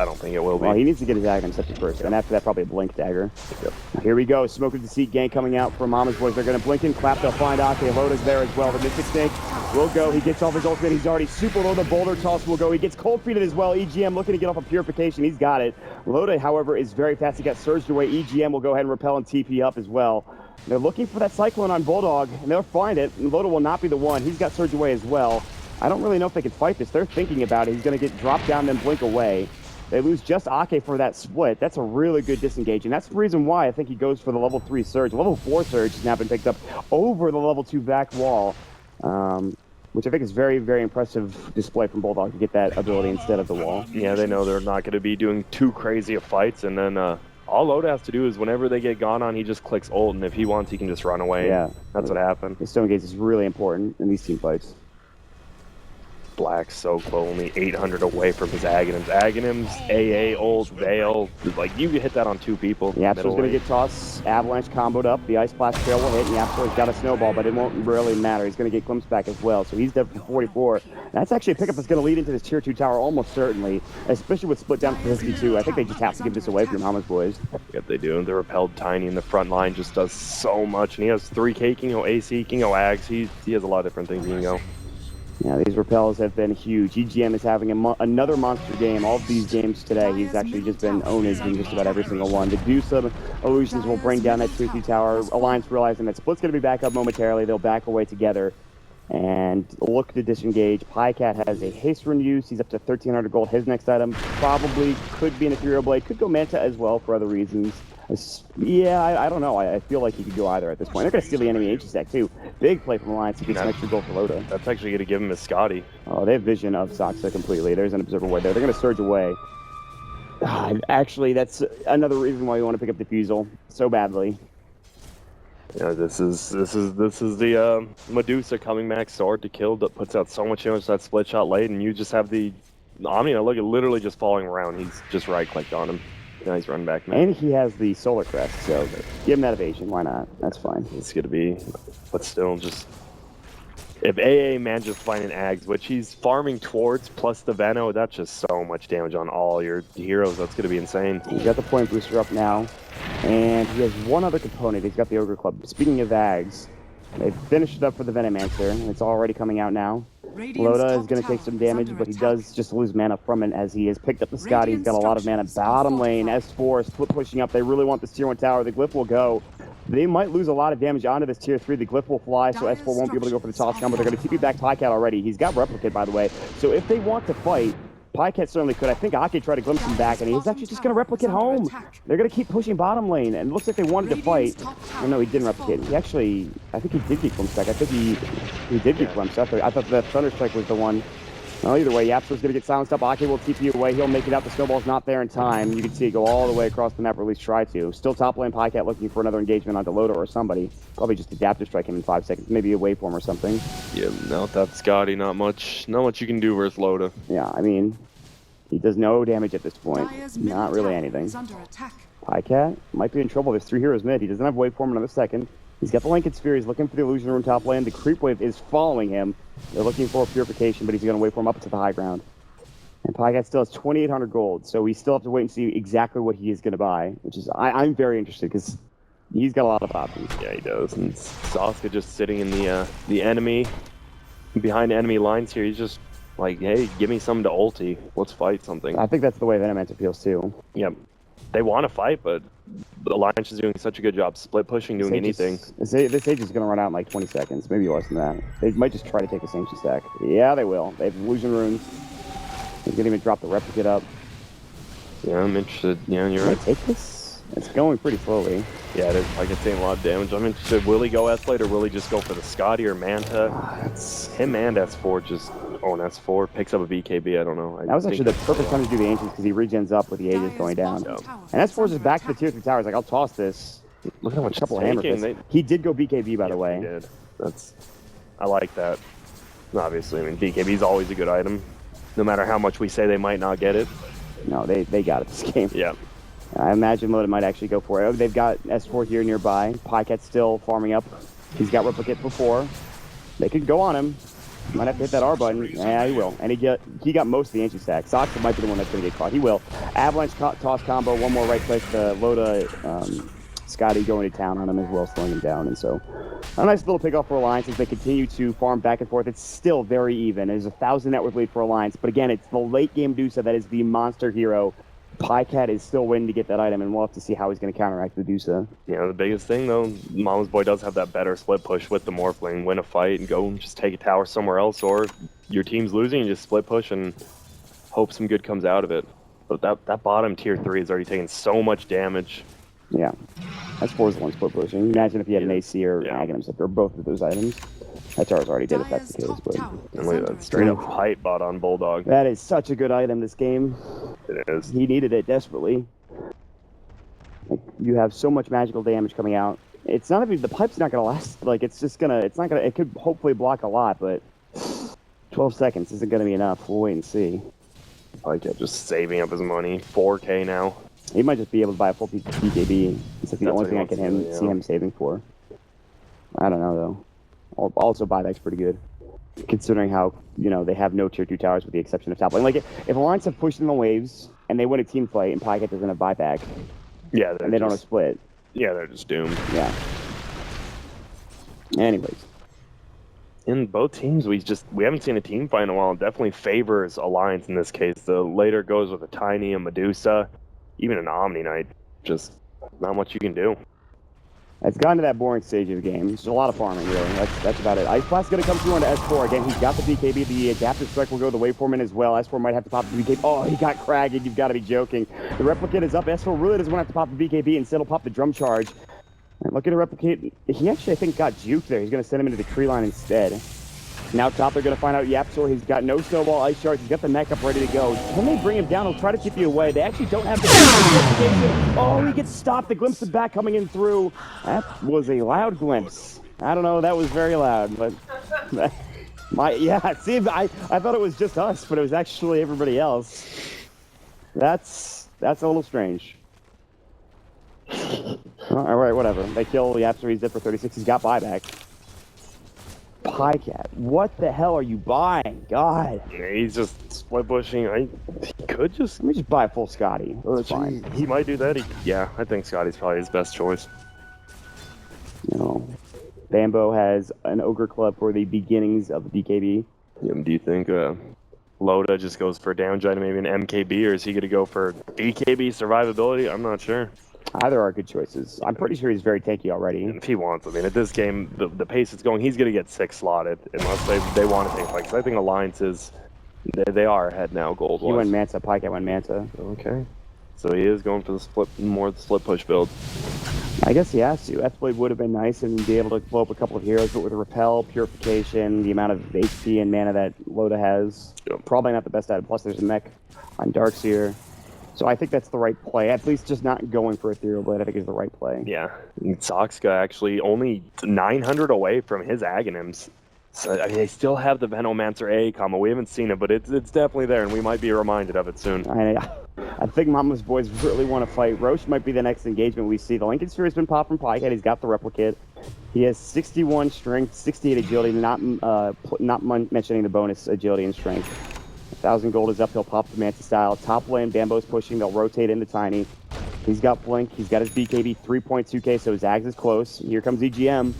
don't think it will be. Well, he needs to get his Aghanims set first, and after that, probably a Blink Dagger. Yep. Here we go. Smoke of Deceit gang coming out from Mama's Boys. They're going to blink and clap. They'll find Ake. Loda's there as well. The Mystic Snake will go. He gets off his ultimate. He's already super low. The Boulder Toss will go. He gets Cold Feeted as well. EGM looking to get off of Purification. He's got it. Loda, however, is very fast. He got surged away. EGM will go ahead and repel and TP up as well. They're looking for that Cyclone on Bulldog, and they'll find it. And Loda will not be the one. He's got surged away as well. I don't really know if they can fight this. They're thinking about it. He's going to get dropped down, then blink away. They lose just Ake for that split. That's a really good disengage, and that's the reason why I think he goes for the level 3 Surge. Level 4 Surge has now been picked up over the level 2 back wall, which I think is very, very impressive display from Bulldog to get that ability instead of the wall. Yeah, they know they're not going to be doing too crazy of fights, and then all Loda has to do is whenever they get gone on, he just clicks ult, and if he wants, he can just run away. Yeah. That's what happened. The Stone Gaze is really important in these team fights. Black so close, only 800 away from his Aghanims. Aghanims, AA, ult, Veil. Like, you can hit that on 2 people. Yapster's going to get tossed. Avalanche comboed up. The Ice Blast Trail will hit, and Yapster's got a snowball, but it won't really matter. He's going to get glimpse back as well, so he's dead for 44. That's actually a pickup that's going to lead into this Tier 2 tower almost certainly, especially with split down to 52. I think they just have to give this away from Mama's boys. Yep, they do. The repelled Tiny in the front line just does so much, and he has 3K, King O AC, King O Ags. He has a lot of different things he can go. Yeah, these repels have been huge. EGM is having another monster game. All of these games today, he's actually just been ownage in just about every single one. The Dusa Illusions will bring down that Tier 2 tower. Alliance realizing that Split's going to be back up momentarily. They'll back away together and look to disengage. Pycat has a haste rune use. He's up to 1,300 gold. His next item probably could be an Ethereal Blade. Could go Manta as well for other reasons. Yeah, I don't know. I feel like he could go either at this point. They're going to steal the enemy H stack too. Big play from Alliance to get some extra gold for Loda. That's actually going to give him a Scotty. Oh, they have vision of Soxa completely. There's an Observer Ward there. They're going to surge away. Actually, that's another reason why you want to pick up Diffusal so badly. Yeah, this is the Medusa coming back sword to kill that puts out so much damage to that split shot late, and you just have the Omni. Look at literally just falling around. He's just right clicked on him. Now he's running back now. And he has the Solar Crest, so give him that evasion. Why not? That's fine. It's gonna be, but still, just if AA manages to find an Ags, which he's farming towards, plus the Veno, that's just so much damage on all your heroes. That's gonna be insane. He's got the point booster up now, and he has one other component. He's got the Ogre Club. Speaking of Ags, they've finished it up for the Venomancer, and it's already coming out now. Loda is going to take some damage, but he does just lose mana from it as he has picked up the Scotty. He's got a lot of mana. Bottom lane, S4, split pushing up. They really want this Tier 1 tower. The Glyph will go. They might lose a lot of damage onto this Tier 3. The Glyph will fly, so S4 won't be able to go for the toss combo. They're going to TP back Pycat already. He's got Replicate, by the way. So if they want to fight, Pycat certainly could. I think Ake tried to glimpse him back, and he's actually just going to replicate home. They're going to keep pushing bottom lane, and it looks like they wanted to fight. Oh, no, he didn't replicate. He actually, I think he did get glimpse back. I think he did get glimpse. I thought that Thunderstrike was the one. Well, either way, Yapster's going to get silenced up. Ake will TP away. He'll make it out. The snowball's not there in time. You can see it go all the way across the map, or at least try to. Still top lane, Pycat looking for another engagement onto Loda or somebody. Probably just Adaptive Strike him in 5 seconds. Maybe a waveform or something. Yeah, no, that's Scotty. Not much you can do versus Loda. Yeah, I mean, he does no damage at this point. Not really anything. Pycat might be in trouble. There's 3 heroes mid. He doesn't have waveform another second. He's got the Lincoln Sphere. He's looking for the Illusion Rune top lane. The Creep Wave is following him. They're looking for Purification, but he's going to waveform up to the high ground. And Pycat still has 2,800 gold, so we still have to wait and see exactly what he is going to buy, which is, I'm very interested, because he's got a lot of options. Yeah, he does. And Soska just sitting in the enemy, behind enemy lines here. He's just like, hey, give me something to ulti. Let's fight something. I think that's the way Venomancer feels, too. Yeah, they want to fight, but the Alliance is doing such a good job split pushing, doing anything. This age is going to run out in like 20 seconds, maybe less than that. They might just try to take a Ancient stack. Yeah, they will. They have Illusion Runes. They can even drop the Replicate up. Yeah, I'm interested. Yeah, you're Can right. they take this? It's going pretty slowly. Yeah, it is. I can take a lot of damage. I'm interested. Will he go S-Blade or will he just go for the Scotty or Manta? That's Him and S4 just own S4. Picks up a BKB. I don't know. That was actually the perfect time to do the Ancients because he regens up with the Aegis going down. Yeah. And S4 is just back to the Tier 3 towers. Like, I'll toss this. Look how much A couple of it's hammer taking. fists. He did go BKB, by the He way. did. I like that. Obviously, I mean, BKB is always a good item. No matter how much we say they might not get it. No, they got it this game. Yeah. I imagine Loda might actually go for it. Oh, they've got S4 here nearby. Pycat's still farming up. He's got Replicate before. They could go on him. Might have to hit that R button. Yeah, he will. And he got most of the Ancient stack. Soxa might be the one that's going to get caught. He will. Avalanche toss combo. One more right click to Loda. Scotty going to town on him as well, slowing him down. And so a nice little pick off for Alliance as they continue to farm back and forth. It's still very even. There's a 1,000 net worth lead for Alliance. But again, it's the late game Dusa that is the monster hero. Pycat is still waiting to get that item, and we'll have to see how he's going to counteract the Dusa. Yeah, the biggest thing, though, Mama's Boy does have that better split push with the Morphling. Win a fight and go and just take a tower somewhere else, or your team's losing, you just split push and hope some good comes out of it. But that bottom tier 3 is already taking so much damage. Yeah. That's 4's the one split pushing. Imagine if you had an AC or Yeah. Aghanims, or both of those items. That tower's already dead if that's the case, but And look at that straight up hype bot on Bulldog. that is such a good item this game. It is. He needed it desperately. Like, you have so much magical damage coming out. It's not even, the pipe's not gonna last, like, it's just gonna, it's not gonna, it could hopefully block a lot, but 12 seconds isn't going to be enough. We'll wait and see. Pikehead just saving up his money. 4K now. He might just be able to buy a full piece of BKB. It's like the That's only what thing he I can wants to do, see yeah. him saving for. I don't know, though. Also, buyback's pretty good, considering how, you know, they have no tier 2 towers with the exception of top lane. Like, if Alliance have pushed in the waves, and they win a team fight, and Pikehead doesn't have buyback, Yeah, and they don't have split. Yeah, they're just doomed. Yeah. Anyways. In both teams, we haven't seen a team fight in a while. It definitely favors Alliance in this case. The later goes with a Tiny, a Medusa, even an Omni Knight. Just not much you can do. It's gotten to that boring stage of the game. It's a lot of farming, really. That's about it. Ice Blast going to come through onto S4. Again, he's got the BKB. The Adaptive Strike will go the waveform in as well. S4 might have to pop the BKB. Oh, he got cragged. You've got to be joking. The Replicate is up. S4 really doesn't want to have to pop the BKB. Instead, he'll pop the Drum Charge. And looking to Replicate. He actually, I think, got juked there. He's going to send him into the tree line instead. Now top, they're going to find out Yapsor. He's got no Snowball Ice Shards. He's got the mech up ready to go. When they bring him down, he'll try to keep you away. They actually don't have the verification. Oh, he gets stopped. The glimpse of back coming in through. That was a loud glimpse. I don't know. That was very loud, but... see, I thought it was just us, but it was actually everybody else. That's a little strange. All right, whatever. They kill Yapsor. He's dead for 36. He's got buyback. Pikehead, what the hell are you buying? God. Yeah, he's just split bushing. He could just... Let me just buy a full Scotty. That's fine. He might do that. Yeah, I think Scotty's probably his best choice. You know, Bambo has an Ogre Club for the beginnings of the BKB. Yeah, do you think Loda just goes for down giant, maybe an MKB, or is he going to go for BKB survivability? I'm not sure. Either are good choices. I'm pretty sure he's very tanky already. If he wants, I mean, at this game, the pace it's going, he's going to get 6 slotted unless they want to take fights. I think Alliance is, they are ahead now, gold-wise. He went Manta, Pikehead went Manta. Okay. So he is going for the split push build. I guess he has to. F-Blade would have been nice and be able to blow up a couple of heroes, but with Repel, Purification, the amount of HP and mana that Loda has, probably not the best item. Plus there's a mech on Darkseer. So I think that's the right play. At least just not going for Ethereal Blade, I think is the right play. Yeah. Soxka actually only 900 away from his Aghanims. So, I mean, they still have the Venomancer A combo. We haven't seen it, but it's definitely there, and we might be reminded of it soon. I think Mama's boys really want to fight. Roche might be the next engagement we see. The Lincoln Sphere has been popped from Pikehead. He's got the Replicate. He has 61 strength, 68 agility, not mentioning the bonus agility and strength. 1,000 gold is up. He'll pop the Manta style. Top lane, Bambo's pushing. They'll rotate into Tiny. He's got Blink. He's got his BKB 3.2k, so Zags is close. Here comes EGM.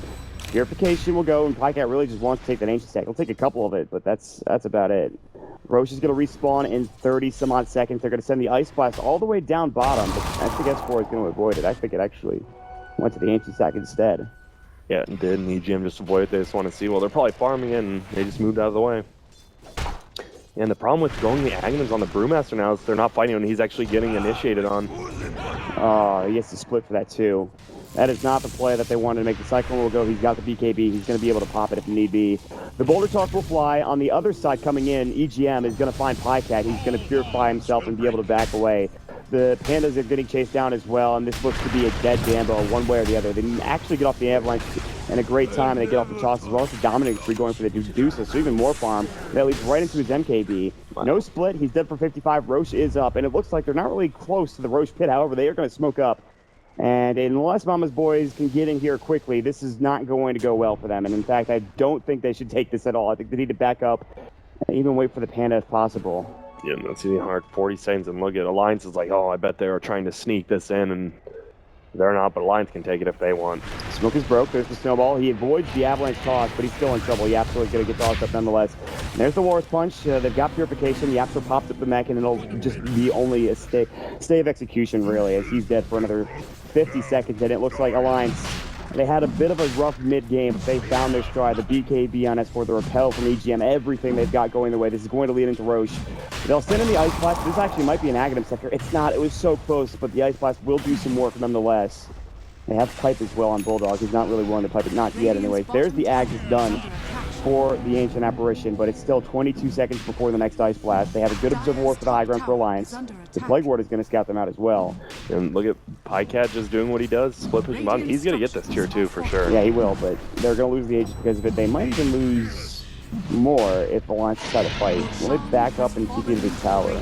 Purification will go, and Pikehead really just wants to take that Ancient Stack. He'll take a couple of it, but that's about it. Roche is going to respawn in 30-some-odd seconds. They're going to send the Ice Blast all the way down bottom, but I think S4 is going to avoid it. I think it actually went to the Ancient Stack instead. Yeah, it did, and EGM just avoided it. They just want to see, well, they're probably farming it, and they just moved out of the way. And the problem with going the Aghanims on the Brewmaster now is they're not fighting him, and he's actually getting initiated on. Oh, he has to split for that too. That is not the play that they wanted to make. The Cyclone will go. He's got the BKB. He's going to be able to pop it if need be. The Boulder Toss will fly. On the other side coming in, EGM is going to find Pikehead. He's going to purify himself and be able to back away. The Pandas are getting chased down as well, and this looks to be a dead Bambo one way or the other. They didn't actually get off the Avalanche in a great time, and they get off the toss as well. It's a dominating tree going for the Deuce, so even more farm. That leads right into his MKB. No split. He's dead for 55. Roche is up, and it looks like they're not really close to the Roche pit. However, they are going to smoke up. And unless Mama's boys can get in here quickly, this is not going to go well for them. And in fact, I don't think they should take this at all. I think they need to back up and even wait for the Panda if possible. Yeah, that's really hard. 40 seconds, and look at Alliance is like, oh, I bet they were trying to sneak this in, and they're not, but Alliance can take it if they want. Smoke is broke. There's the Snowball. He avoids the Avalanche toss, but he's still in trouble. Yapsor is going to get tossed up nonetheless. And there's the Walrus Punch. They've got Purification. Yapsor pops up the mech, and it'll just be only a stay of execution, really, as he's dead for another 50 seconds. And it looks like Alliance, they had a bit of a rough mid-game, but they found their stride. The BKB on S4, the Repel from EGM, everything they've got going their way. This is going to lead into Roche. They'll send in the Ice Blast. This actually might be an Aghanim sector. It's not. It was so close, but the Ice Blast will do some work nonetheless. They have Pipe as well on Bulldog. He's not really willing to pipe it. Not yet, anyways. There's the Ag that's done for the Ancient Apparition, but it's still 22 seconds before the next Ice Blast. They have a good Observer War for the high ground for Alliance. The Plague Ward is going to scout them out as well. And look at Pikehead just doing what he does, split pushing bottom. He's going to get this tier 2 for sure. Yeah, he will, but they're going to lose the Aegis because of it. They might even lose more if Alliance decide to fight. Will they back up and keep into the tower?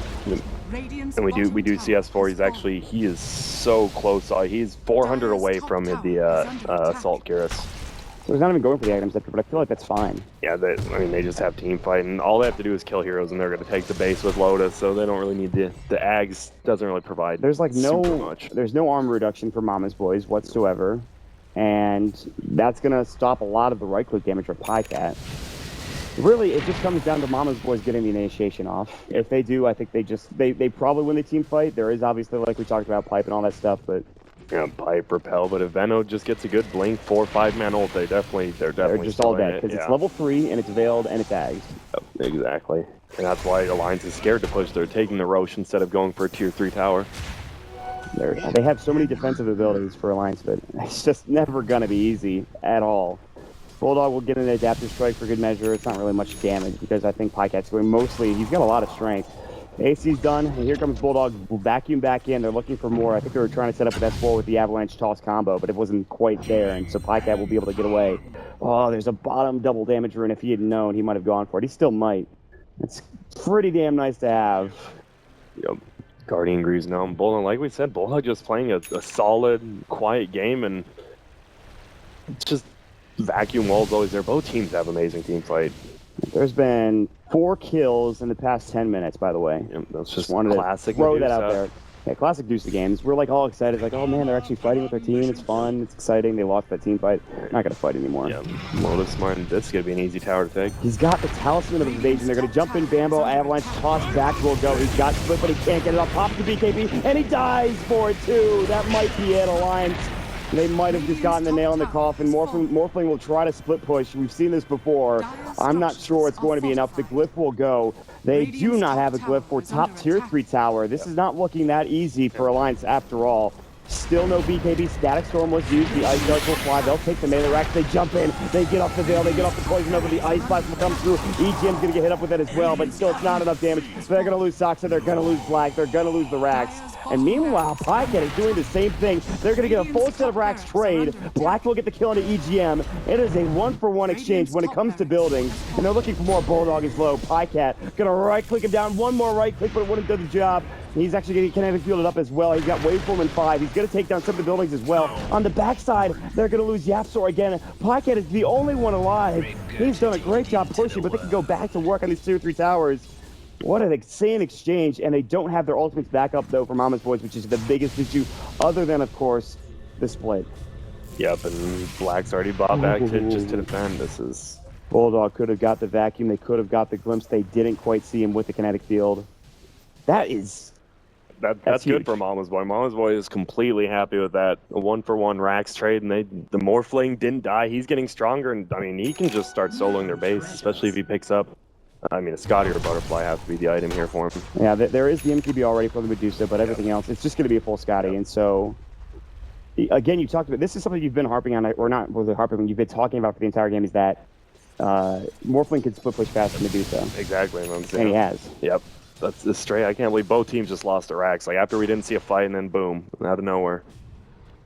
And we do see S4. He is so close. He's 400 away from the assault Cuirass. So he's not even going for the item sector, but I feel like that's fine. Yeah, they just have team fight, and all they have to do is kill heroes, and they're going to take the base with Lotus, so they don't really need the Ags. Doesn't really provide. There's like super much. There's no armor reduction for Mama's Boys whatsoever, and that's going to stop a lot of the right-click damage for Pycat. Really, it just comes down to Mama's Boys getting the initiation off. If they do, I think they probably win the team fight. There is obviously, like we talked about, pipe and all that stuff, but yeah, pipe, repel. But if Venno just gets a good blink 4 or 5 man ult, they're just all dead because it's level 3 and it's veiled and it's Ags. Yep, exactly, and that's why Alliance is scared to push. They're taking the Roche instead of going for a tier 3 tower. They have so many defensive abilities for Alliance, but it's just never gonna be easy at all. Bulldog will get an adaptive strike for good measure. It's not really much damage because I think Pycat's going mostly. He's got a lot of strength. AC's done, and here comes Bulldog. Will vacuum back in. They're looking for more. I think they were trying to set up with S4 with the Avalanche Toss combo, but it wasn't quite there, and so Pycat will be able to get away. Oh, there's a bottom double damage rune. If he had known, he might have gone for it. He still might. It's pretty damn nice to have. Yep. Guardian Greaves now. Bulldog, like we said, Bulldog just playing a solid, quiet game, and just vacuum walls always there. Both teams have amazing team fight. There's been 4 kills in the past 10 minutes, by the way. Yep, that's just wanted classic to throw Medusa. that out there. Yeah, classic Medusa games. We're like all excited, like, oh man, they're actually fighting with their team. It's fun. It's exciting. They lost that team fight. Not gonna fight anymore. Yeah, Lotus Smart. This is gonna be an easy tower to take. He's got the Talisman of Evasion. They're gonna jump in. Bambo, Avalanche, toss back will go. He's got split, but he can't get it up. Pops the BKB, and he dies for it too. That might be it, Alliance. They might have just gotten the nail in the coffin. Morphling will try to split push. We've seen this before. I'm not sure it's going to be enough. The glyph will go. They do not have a glyph for top tier 3 tower. This is not looking that easy for Alliance after all. Still no BKB. Static Storm was used. The Ice Darts will fly. They'll take the melee racks. They jump in. They get off the veil. They get off the poison over. The Ice Blast will come through. EGM's going to get hit up with it as well, but still it's not enough damage. They're going to lose Soxa. They're going to lose Black. They're going to lose the racks. And meanwhile, Pycat is doing the same thing. They're going to get a full set of racks trade. Black will get the kill into EGM. It is a 1-for-1 exchange when it comes to buildings. And they're looking for more. Bulldog is low. Pycat going to right-click him down. One more right-click, but it wouldn't do the job. He's actually getting kinetic fielded up as well. He's got Waveform in 5. He's going to take down some of the buildings as well. On the backside, they're going to lose Yapsor again. Pycat is the only one alive. He's done a great job pushing, but they can go back to work on these tier 3 towers. What an insane exchange, and they don't have their ultimates back up, though, for Mama's Boys, which is the biggest issue, other than, of course, the split. Yep, and Black's already bought back just to defend. This is... Bulldog could have got the vacuum. They could have got the glimpse. They didn't quite see him with the kinetic field. That's good huge. for Mama's Boy. Mama's Boy is completely happy with that. A 1-for-1 Rax trade, and the Morphling didn't die. He's getting stronger, and I mean, he can just start soloing their base, especially if he picks up... I mean, a Scotty or a Butterfly have to be the item here for him. Yeah, there is the MTB already for the Medusa, but everything else, it's just going to be a full Scotty. And so, again, you talked about, this is something you've been harping on, or not really harping on, you've been talking about for the entire game, is that Morphling can split push past the Medusa. Exactly. And he has. Yep. That's straight. I can't believe both teams just lost to Rax. Like, after we didn't see a fight, and then boom, out of nowhere.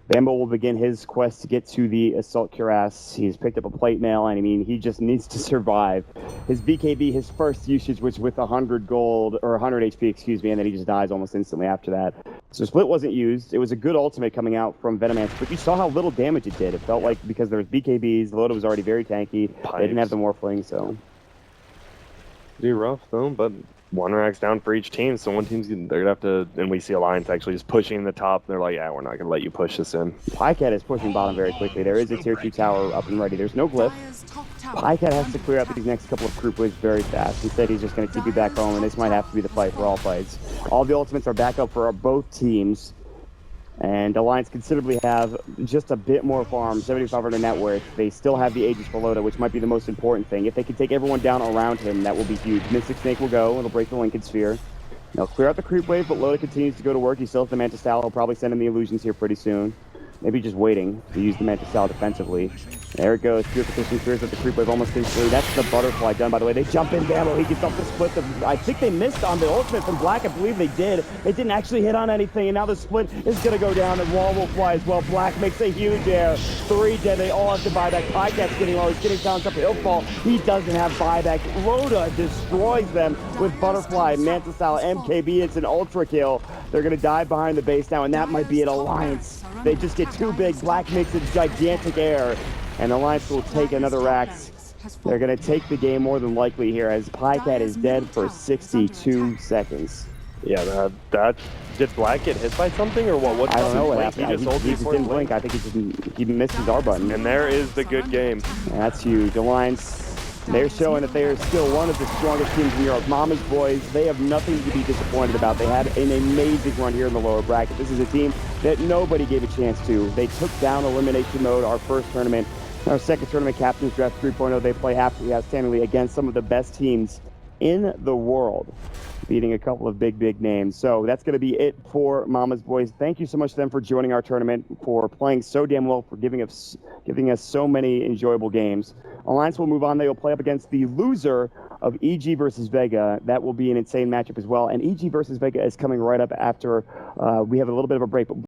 Bambo will begin his quest to get to the Assault Cuirass. He's picked up a plate mail, and I mean, he just needs to survive. His BKB, his first usage was with 100 gold, or 100 HP, excuse me, and then he just dies almost instantly after that. So Split wasn't used. It was a good ultimate coming out from Venomance, but you saw how little damage it did. It felt like because there was BKBs, the Loda was already very tanky. Pipes. They didn't have the Morphling, so... Pretty rough, though, but... 1 Rax down for each team, so one team's they're gonna have to, and we see Alliance actually just pushing the top. They're like, yeah, we're not gonna let you push this in. Pycat is pushing bottom very quickly. There is a tier 2 tower up and ready. There's no glyph. Pycat has to clear out these next couple of group waves very fast. Instead, he's just gonna keep you back home, and this might have to be the fight for all fights. All the ultimates are back up for both teams. And Alliance considerably have just a bit more farm, 7,500 net worth. They still have the Aegis for Loda, which might be the most important thing. If they can take everyone down around him, that will be huge. Mystic Snake will go. It'll break the Lincoln Sphere. They'll clear out the creep wave, but Loda continues to go to work. He still has the Mantis Style. He'll probably send in the illusions here pretty soon. Maybe just waiting to use the Manta Sal defensively. There it goes. Purification clears up the creep wave almost instantly. That's the butterfly done, by the way. They jump in, Bambo. He gets off the split. I think they missed on the ultimate from Black. I believe they did. They didn't actually hit on anything, and now the split is going to go down, and Wall will fly as well. Black makes a huge air. 3 dead. They all have to buy back. Pycat's getting low. He's getting bounced up. He'll fall. He doesn't have buyback. Loda destroys them with Butterfly, Manta Sal, MKB. It's an ultra kill. They're going to dive behind the base now, and that might be an Alliance. They just get too big. Black makes a gigantic air, and Alliance will take another Rax. They're going to take the game more than likely here, as Pycat is dead for 62 seconds. Yeah, that did Black get hit by something or what? I don't know what happened. He just didn't blink. I think he missed his R button. And there is the good game. And that's huge. Alliance, they're showing that they are still one of the strongest teams in Europe. Mama's boys, they have nothing to be disappointed about. They had an amazing run here in the lower bracket. This is a team that nobody gave a chance to. They took down elimination mode our first tournament. Our second tournament, Captain's Draft 3.0, they play halfway outstandingly against some of the best teams in the world, beating a couple of big names. So that's going to be it for Mama's Boys. Thank you so much to them for joining our tournament, for playing so damn well, for giving us so many enjoyable games. Alliance will move on. They will play up against the loser of EG versus Vega. That will be an insane matchup as well. And EG versus Vega is coming right up after we have a little bit of a break. But